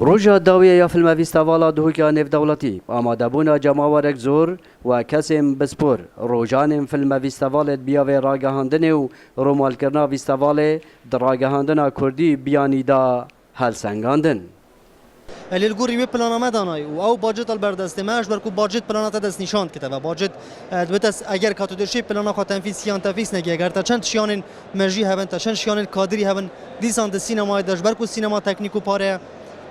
روژا داویه یا فیلم فیستیوالا دهوکیا نف دولتی آماده بونا جماورک زور و کسیم بسپور روژان فیلم فیستیوالت بیاوی راگهاندن و رومال کرنا فیستیوال در راگهاندن کردی بیانی دا هلسنگاندن للگوری وی پلانامه دانای و او باجت البردسته ماش برکو باجت پلانات دست نشان کته و باجت دبتس اگر کاتودرشی پلانا خو تنفیذ سیان تنفیذ نگی اگر تا چند شیان مجی هبن تا چند شیان کادری هبن دیسان د سینما داش برکو سینما تکنیکو پاره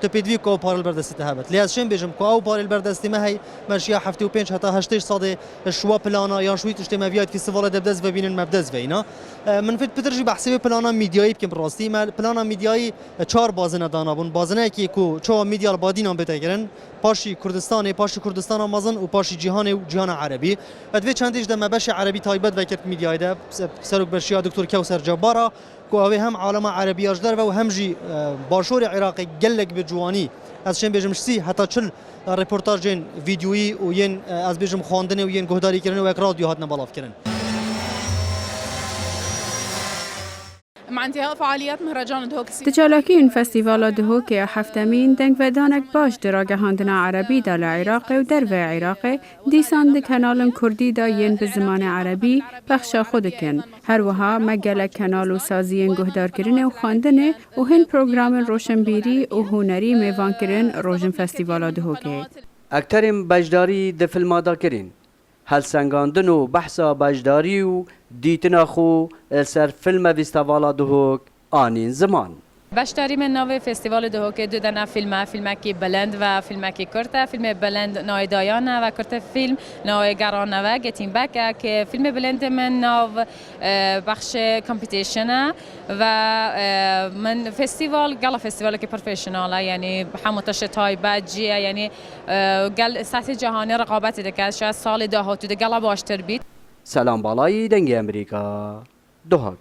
تپیدوی کو پارل بردسته هبت لیازشن بیجم کو او پارل بردسته ما هی ماشیا هفته و 5 حتی 8 ساده شوا پلانا یا شویت اجتماعی فيات فيستيفال دبدز و بینن مبدز وینا من فت پترجی بحثی پلانا میدیایی که راستی ما پلانا میدیایی 4 بازنه دانا بون بازنه کی کو چو میدیال بادینام بتگرن پاشی کردستان آمازن و پاشی جهان عربی ادوی چندیش دم باش عربی تایبت وکرت میدیایی ده سرک برشیا دکتر کوثر جبارا کوه هم عالم عربی اجدر و هم جی باشور عراقی گلک به جوانی از شن بیجم سی حتی چل رپورتاجین ویدیویی و ین از بیجم خواندن و ین گهداری کردن و یک رادیو هات نبالاف کردن مع انتهاء فعاليات مهرجان دهوك تجالاکی این فستیوالا دهوک هفتمین دنگ و دانک باش دراگهاندنا عربی دا لعراق و در و عراق دیسان ده کنال کردی دا ین به زمان عربی بخشا خود کن. هر وها مگل کنال و سازی گهدار کرن و خواندن و هن پروگرام روشنبیری و هنری میوان کرن روشن فستیوالا دهوک. اکترین بجداری ده فیلم دا کرین هلسنگاندن و بحثا بجداری و دیتنا خو سر فیلم فیستیوالا دهوک آنین زمان باشتری من ناو فستیوال دهوک دو دنا فیلمکی بلند و فیلمکی کرته فیلم بلند ناو دایانه و کرته فیلم ناو گرانه و گتیم بک که فیلم بلند من ناو بخش کامپیتیشنه و من فستیوال گلا فستیوال که پروفشناله یعنی همونتاش تایبه جیه یعنی گل سطح جهانی رقابت دکه شاید سال دهاتو ده گلا باشتر بید سلام بالای دنگ امریکا دهوک